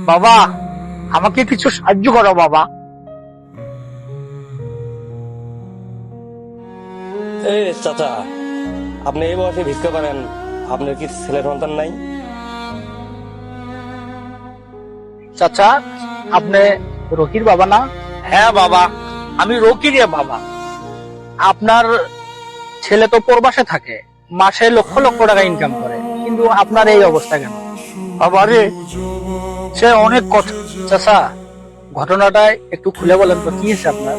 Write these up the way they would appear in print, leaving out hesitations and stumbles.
বাবা, আমাকে কিছু সাহায্য করো বাবা। এই চাচা, আপনি এই বয়সে ভিক্ষা করেন, আপনার কি ছেলে সন্তান নাই? চাচা, আপনি রকির বাবা না? হ্যাঁ বাবা, আমি রকির বাবা। আপনার ছেলে তো প্রবাসে থাকে, মাসে লক্ষ লক্ষ টাকা ইনকাম করে, কিন্তু আপনার এই অবস্থা কেন? বাবা রে, সে অনেক কথা। চাচা, ঘটনাটা একটু খুলে বলেন তো, কি হয়েছে আপনার?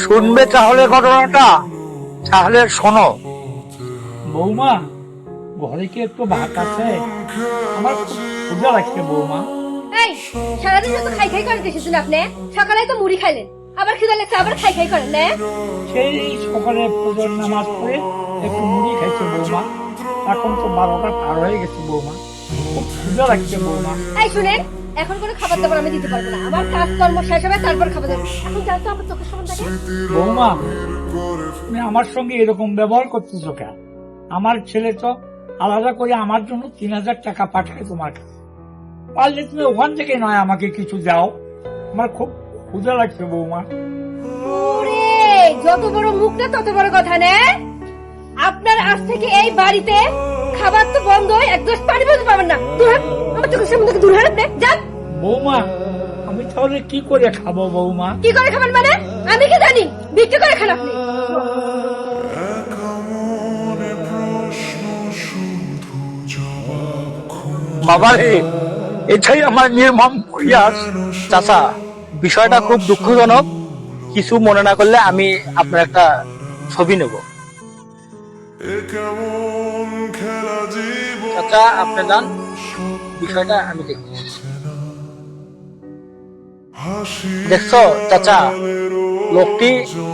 শুনবে তাহলে ঘটনাটা? তাহলে শোনো। বৌমা, ঘরে কি একটু ভাত আছে? আমার খুব ক্ষুধা লাগছে বৌমা। এই, সারাদিন তো খাই খাই করে এসেছেন আপনি। সকালে তো মুড়ি খাইলেন, আবার খিদে লাগছে, আবার খাই খাই করেন না? সেই সকালে ফজর নামাজ পড়ে একটু মুড়ি খাইছে বৌমা। এখন তো 12টা পার হয়ে গেছে বৌমা, খুব ক্ষুধা লাগছে বৌমা। এই শুনেন, এখন কোনো খাবার দাবার আমি দিতে পারবো না। আমার কাজকর্ম শেষ হবে, তারপর খাবার দেবো। এখন যাও তো, আমার চোখের সামনে থাকে। বৌমা, তুমি আমার সঙ্গে এরকম ব্যবহার করতেছো কেন? আমার ছেলে তো আলাদা করে আমার জন্য 3000 টাকা পাঠায় তোমার কাছে। পারলে তুমি ওখান থেকে নয় আমাকে কিছু দাও, আমার খুব ক্ষুধা লাগছে বৌমা। ওরে, যত বড় মুখ না তত বড় কথা না। আপনার আজ থেকে এই বাড়িতে খাবার তো বন্ধ, এক গ্লাস পানি বলতে পারবেন না। দূর হন, আমার চোখের সামনে থেকে দূর হন আপনি, যান। বৌমা, আমি তাহলে কি করে খাবো বৌমা? কি করে খাবেন মানে? আমি কি জানি? ভিক্ষা করে খান আপনি। বাবা রে, এটাই আমার নির্মম প্রয়াস। চাচা, বিষয়টা খুব দুঃখজনক, কিছু মনে না করলে আমি আপনার একটা ছবি নেব। চাচা, আপনি যান, বিষয়টা আমি দেখি। দেখছো চাচা, লোকটি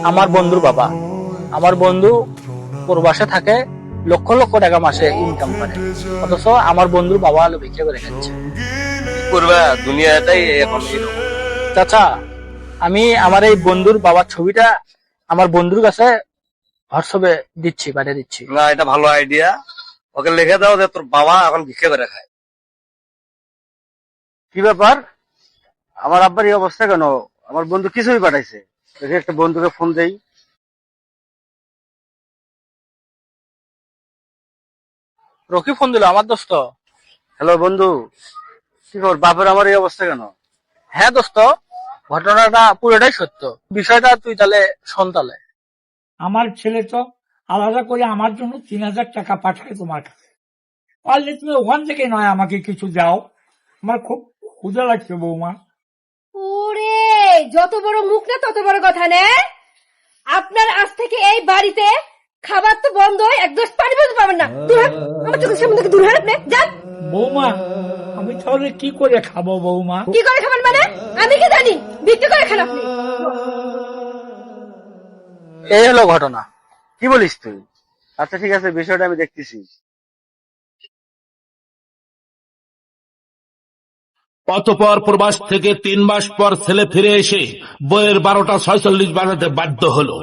আমার বন্ধুর বাবা। আমার বন্ধু প্রবাসে থাকে, লক্ষ লক্ষ টাকা মাসে ইনকাম করে, অথচ আমার বন্ধুর বাবা হলো ভিক্ষা করে খাচ্ছে। করবা, দুনিয়াটাই এখন এরকম। চাচা, আমি আমার এই বন্ধুর বাবার ছবিটা আমার বন্ধুর কাছে হোয়াটসঅ্যাপে দিচ্ছি, পাঠিয়ে দিচ্ছি। না, এটা ভালো আইডিয়া। ওকে লিখে দাও যে তোর বাবা এখন ভিক্ষা করে খায়। কি ব্যাপার? আমার আব্বার এই অবস্থা কেন? আমার বন্ধু কিছুই পাঠাইছে। দেখি একটা বন্ধুকে ফোন দেই। রকি ফোন দিল, আমার দোস্ত। হ্যালো বন্ধু, কি খবর? বাপের আমার এই অবস্থা কেন? হ্যাঁ দোস্ত, ঘটনাটা পুরোটাই সত্য। বিষয়টা তুই তাহলে শোন তাহলে। আমার ছেলে তো আলাদা করে আমার জন্য 3000 টাকা পাঠায় তোমার কাছে। পারলে তুমি ওখান থেকে নয় আমাকে কিছু দাও, আমার খুব ক্ষুধা লাগছে বৌমা। ওরে, যত বড় মুখ না তত বড় কথা না। আপনার আজ থেকে এই বাড়িতে খাবার তো বন্ধ, এক গ্লাস পানি বলতে পারবেন না। দূর হন, আমার চোখের সামনে থেকে দূর হন আপনি, যান। বৌমা, আমি তাহলে কি করে খাবো বৌমা? কি করে খাবেন মানে? আমি কি জানি? ভিক্ষা করে খান আপনি। এই হলো ঘটনা। কি বলিস তুই? আচ্ছা ঠিক আছে, বিষয়টা আমি দেখতেছি। অতঃপর প্রবাস থেকে 3 মাস পর ছেলে ফিরে এসে বইয়ের 12টা 46 বাজাতে বাধ্য হলো।